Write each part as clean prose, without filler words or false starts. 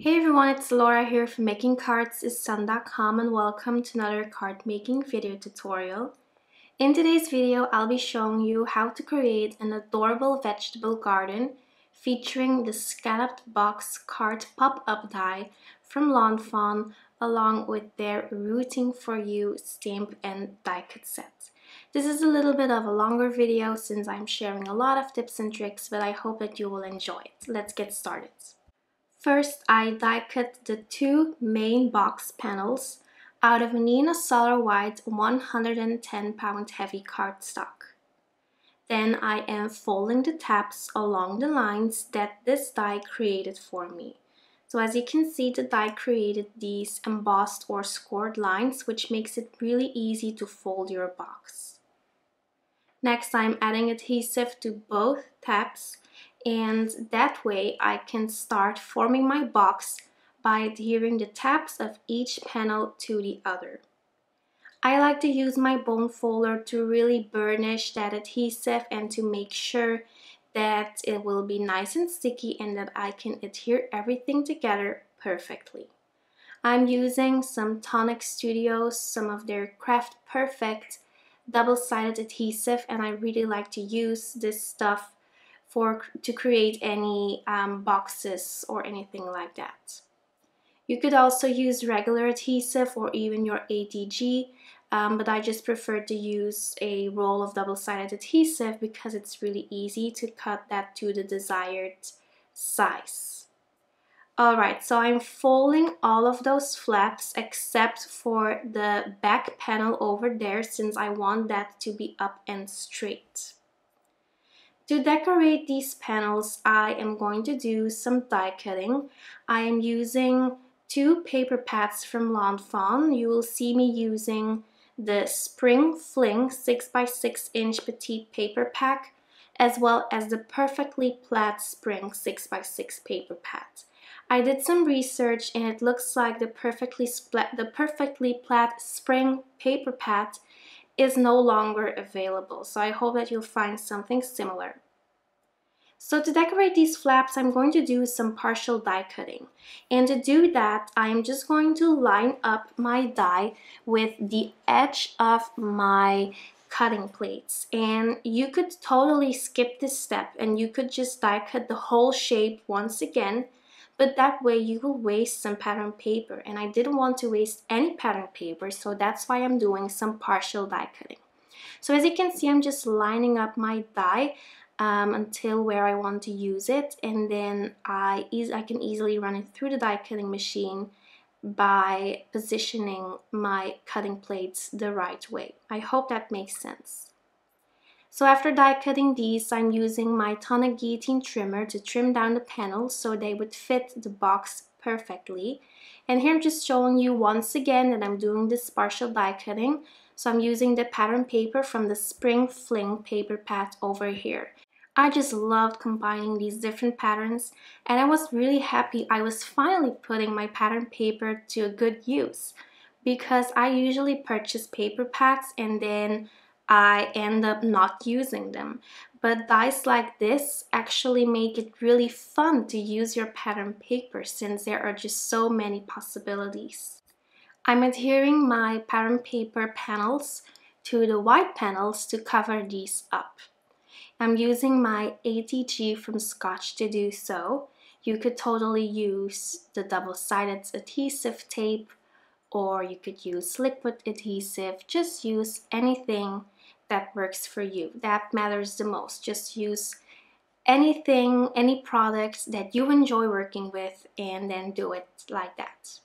Hey everyone, it's Laura here from makingcardsissun.com and welcome to another card making video tutorial. In today's video, I'll be showing you how to create an adorable vegetable garden featuring the Scalloped box card pop-up die from Fawn along with their Rooting for You stamp and die cut set. This is a little bit of a longer video since I'm sharing a lot of tips and tricks, but I hope that you will enjoy it. Let's get started. First, I die cut the two main box panels out of Neenah Solar White 110-pound heavy cardstock. Then I am folding the tabs along the lines that this die created for me. So as you can see, the die created these embossed or scored lines, which makes it really easy to fold your box. Next, I'm adding adhesive to both tabs, and that way I can start forming my box by adhering the tabs of each panel to the other. I like to use my bone folder to really burnish that adhesive and to make sure that it will be nice and sticky and that I can adhere everything together perfectly. I'm using some Tonic Studios, some of their Craft Perfect double-sided adhesive, and I really like to use this stuff to create any boxes or anything like that. You could also use regular adhesive or even your ATG, but I just prefer to use a roll of double-sided adhesive because it's really easy to cut that to the desired size. Alright, so I'm folding all of those flaps except for the back panel over there since I want that to be up and straight. To decorate these panels, I am going to do some die cutting. I am using two paper pads from Fawn. You will see me using the Spring Fling 6x6 inch petite paper pack, as well as the Perfectly Plaid Spring 6x6 paper pad. I did some research and it looks like the Perfectly Plaid Spring paper pad is no longer available, so I hope that you'll find something similar. So to decorate these flaps, I'm going to do some partial die cutting, and to do that I'm just going to line up my die with the edge of my cutting plates, and you could totally skip this step and you could just die cut the whole shape once again, but that way you will waste some pattern paper, and I didn't want to waste any pattern paper, so that's why I'm doing some partial die cutting. So as you can see, I'm just lining up my die until where I want to use it, and then I can easily run it through the die cutting machine by positioning my cutting plates the right way. I hope that makes sense. So after die cutting these, I'm using my Tonic Guillotine trimmer to trim down the panels so they would fit the box perfectly. And here I'm just showing you once again that I'm doing this partial die cutting. So I'm using the pattern paper from the Spring Fling paper pad over here. I just loved combining these different patterns, and I was really happy I was finally putting my pattern paper to a good use, because I usually purchase paper pads and then I end up not using them. But dies like this actually make it really fun to use your pattern paper since there are just so many possibilities. I'm adhering my pattern paper panels to the white panels to cover these up. I'm using my ATG from Scotch to do so. You could totally use the double-sided adhesive tape, or you could use liquid adhesive. Just use anything that works for you. That matters the most. Just use anything, any product that you enjoy working with, and then do it like that.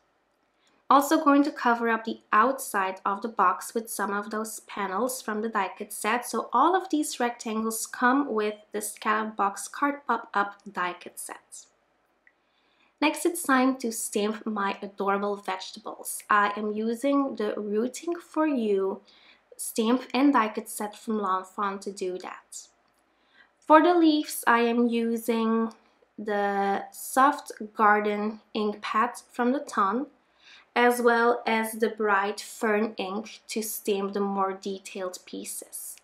Also going to cover up the outside of the box with some of those panels from the die cut set. So all of these rectangles come with the Scalloped box card pop-up die cut set. Next, it's time to stamp my adorable vegetables. I am using the Rooting for You stamp and die cut set from Fawn to do that. For the leaves, I am using the Soft Garden ink pad from the Ton, as well as the bright fern ink to stamp the more detailed pieces.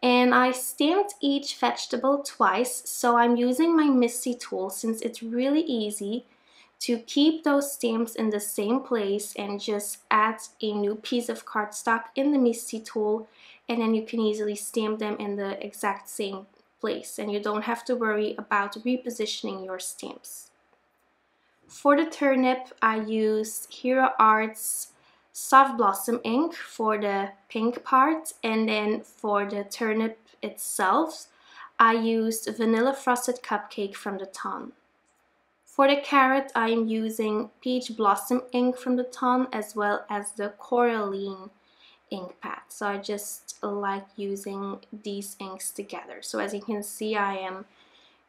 And I stamped each vegetable twice, so I'm using my Misty tool since it's really easy to keep those stamps in the same place and just add a new piece of cardstock in the Maxi tool, and then you can easily stamp them in the exact same place and you don't have to worry about repositioning your stamps. For the turnip, I used Hero Art's Soft Blossom ink for the pink part, and then for the turnip itself, I used Vanilla Frosted Cupcake from the Ton. For the carrot, I am using Peach Blossom ink from the Ton as well as the Coraline ink pad. So I just like using these inks together. So as you can see, I am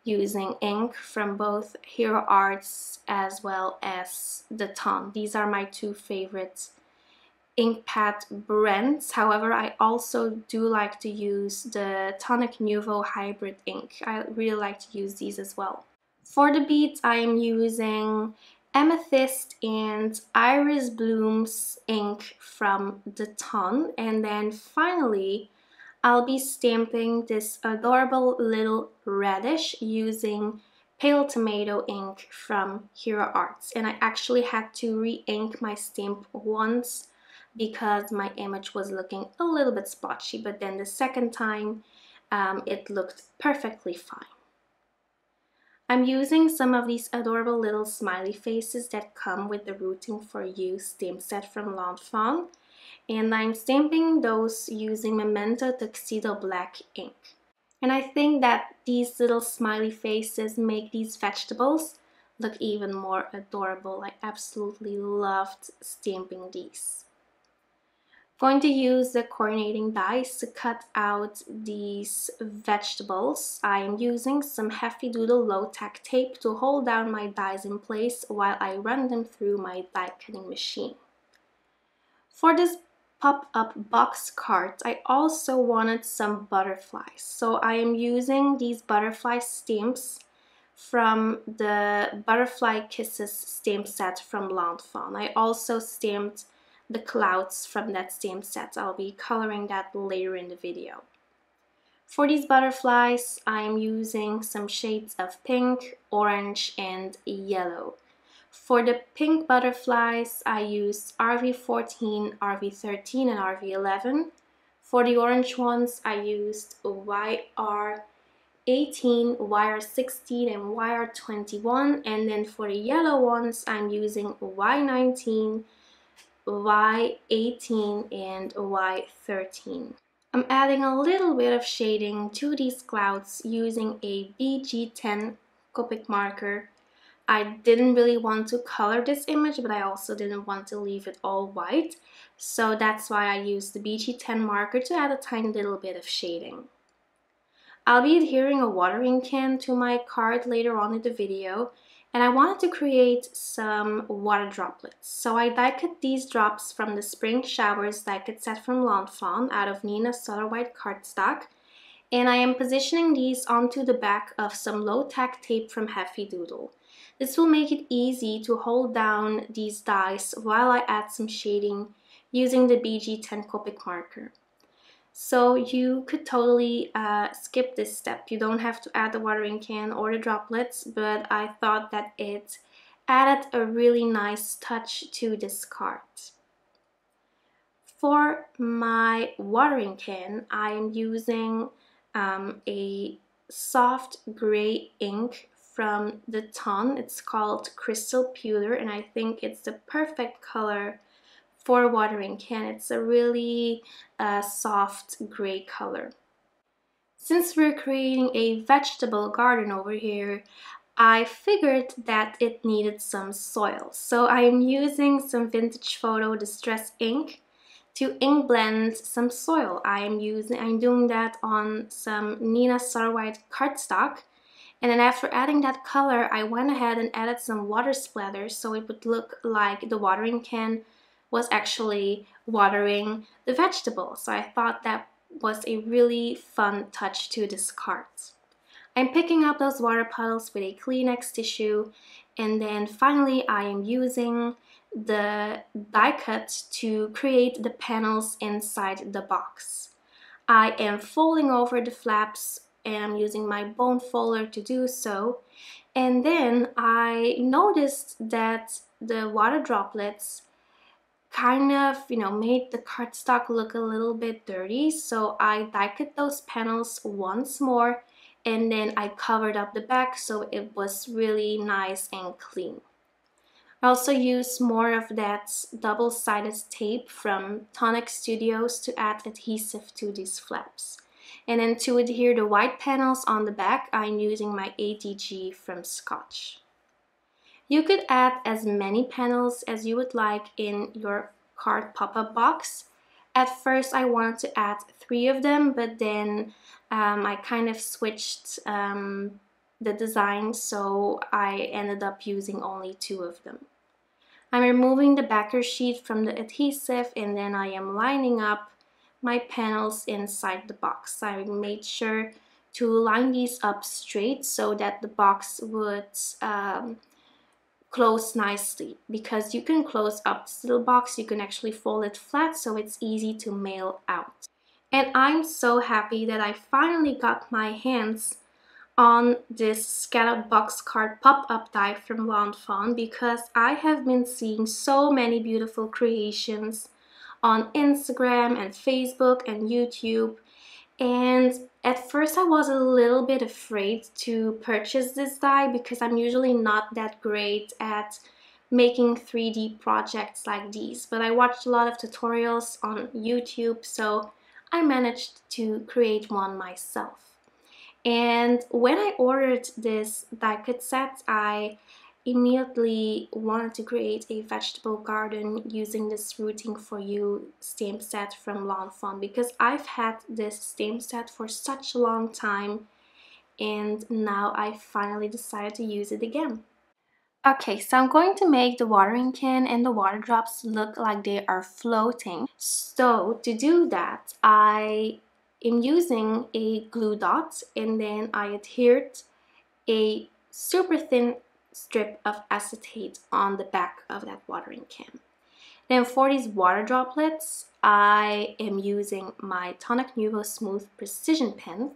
using ink from both Hero Arts as well as the Ton. These are my two favorite ink pad brands. However, I also do like to use the Tonic Nuvo hybrid ink. I really like to use these as well. For the beads, I am using Amethyst and Iris Blooms ink from the Ton. And then finally, I'll be stamping this adorable little radish using Pale Tomato ink from Hero Arts. And I actually had to re-ink my stamp once because my image was looking a little bit splotchy, but then the second time it looked perfectly fine. I'm using some of these adorable little smiley faces that come with the Rooting for You stamp set from Fawn, and I'm stamping those using Memento Tuxedo black ink. And I think that these little smiley faces make these vegetables look even more adorable. I absolutely loved stamping these. Going to use the coordinating dies to cut out these vegetables. I'm using some Heavy Doodle low tack tape to hold down my dies in place while I run them through my die cutting machine. For this pop-up box card, I also wanted some butterflies. So I am using these butterfly stamps from the Butterfly Kisses stamp set from Fawn. I also stamped the clouds from that stamp set. I'll be coloring that later in the video. For these butterflies, I'm using some shades of pink, orange, and yellow. For the pink butterflies, I used RV14, RV13, and RV11. For the orange ones, I used YR18, YR16, and YR21. And then for the yellow ones, I'm using Y19, Y18, and Y13. I'm adding a little bit of shading to these clouds using a BG10 Copic marker. I didn't really want to color this image, but I also didn't want to leave it all white. So that's why I used the BG10 marker to add a tiny little bit of shading. I'll be adhering a watering can to my card later on in the video, and I wanted to create some water droplets. So I die cut these drops from the Spring Showers die cut set from Fawn out of Neenah's Solar White cardstock, and I am positioning these onto the back of some low tack tape from Heavy Doodle. This will make it easy to hold down these dies while I add some shading using the BG10 Copic marker. So you could totally skip this step. You don't have to add the watering can or the droplets, but I thought that it added a really nice touch to this card. For my watering can, I am using a soft gray ink from the Ton. It's called Crystal Pewter, and I think it's the perfect color for a watering can. It's a really soft gray color. Since we're creating a vegetable garden over here, I figured that it needed some soil. So I am using some Vintage Photo Distress ink to ink blend some soil. I'm doing that on some Neenah Solar White cardstock. And then after adding that color, I went ahead and added some water splatters so it would look like the watering can was actually watering the vegetables. So I thought that was a really fun touch to this card. I'm picking up those water puddles with a Kleenex tissue, and then finally I am using the die cut to create the panels inside the box. I am folding over the flaps and I'm using my bone folder to do so. And then I noticed that the water droplets kind of, made the cardstock look a little bit dirty. So I die-cut those panels once more, and then I covered up the back so it was really nice and clean. I also used more of that double-sided tape from Tonic Studios to add adhesive to these flaps. And then to adhere the white panels on the back, I'm using my ATG from Scotch. You could add as many panels as you would like in your card pop-up box. At first I wanted to add 3 of them, but then I kind of switched the design, so I ended up using only 2 of them. I'm removing the backer sheet from the adhesive, and then I am lining up my panels inside the box. I made sure to line these up straight so that the box would close nicely, because you can close up this little box, you can actually fold it flat so it's easy to mail out. And I'm so happy that I finally got my hands on this scallop box card pop-up die from Fawn, because I have been seeing so many beautiful creations on Instagram and Facebook and YouTube, and at first I was a little bit afraid to purchase this die because I'm usually not that great at making 3D projects like these, but I watched a lot of tutorials on YouTube, so I managed to create one myself. And when I ordered this die cut set, I immediately wanted to create a vegetable garden using this Rooting for You stamp set from Fawn, because I've had this stamp set for such a long time, and now I finally decided to use it again. Okay, so I'm going to make the watering can and the water drops look like they are floating. So to do that, I am using a glue dot, and then I adhered a super thin strip of acetate on the back of that watering can. Then for these water droplets, I am using my Tonic Nuvo Smooth Precision Pen,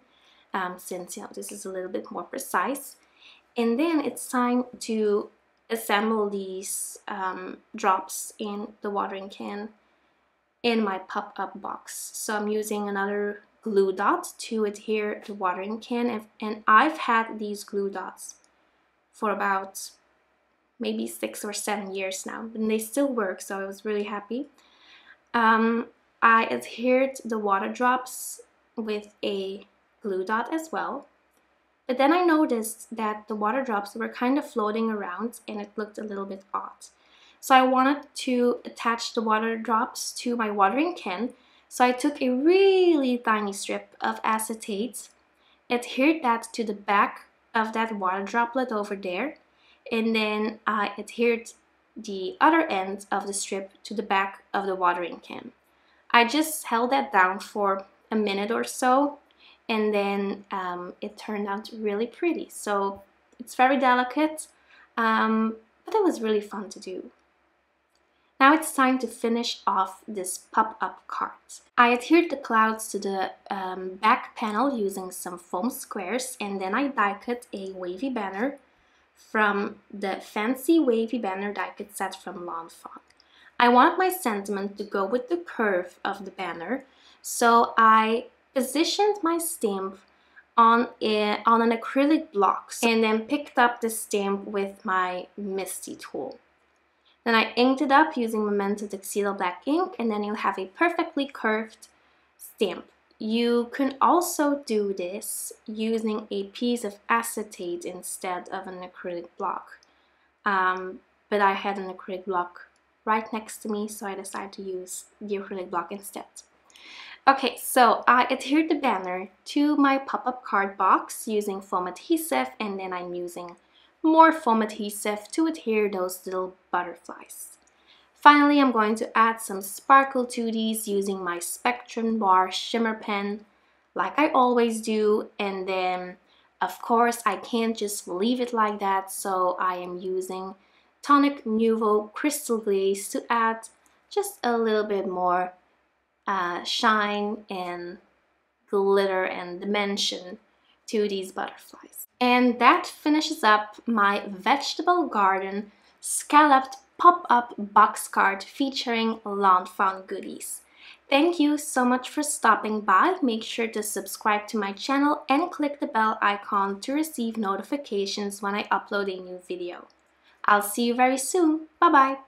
since this is a little bit more precise. And then it's time to assemble these drops in the watering can in my pop-up box. So I'm using another glue dot to adhere the watering can, and I've had these glue dots for about maybe 6 or 7 years now, and they still work, so I was really happy. I adhered the water drops with a glue dot as well, but then I noticed that the water drops were kind of floating around and it looked a little bit odd. So I wanted to attach the water drops to my watering can, so I took a really tiny strip of acetate, adhered that to the back of that water droplet over there, and then I adhered the other end of the strip to the back of the watering can. I just held that down for a minute or so, and then it turned out really pretty. So it's very delicate, but it was really fun to do. Now it's time to finish off this pop-up card. I adhered the clouds to the back panel using some foam squares, and then I die-cut a wavy banner from the fancy wavy banner die-cut set from Fawn. I wanted my sentiment to go with the curve of the banner, so I positioned my stamp on an acrylic block, and then picked up the stamp with my Misty tool. Then I inked it up using Memento Tuxedo black ink, and then you'll have a perfectly curved stamp. You can also do this using a piece of acetate instead of an acrylic block. But I had an acrylic block right next to me, so I decided to use the acrylic block instead. Okay, so I adhered the banner to my pop-up card box using foam adhesive, and then I'm using more foam adhesive to adhere those little butterflies. Finally, I'm going to add some sparkle to these using my Spectrum Bar shimmer pen, like I always do, and then of course I can't just leave it like that, so I am using Tonic Nuvo Crystal Glaze to add just a little bit more shine and glitter and dimension to these butterflies. And that finishes up my vegetable garden scalloped pop-up box card featuring lawn fawn goodies. Thank you so much for stopping by. Make sure to subscribe to my channel and click the bell icon to receive notifications when I upload a new video. I'll see you very soon. Bye bye!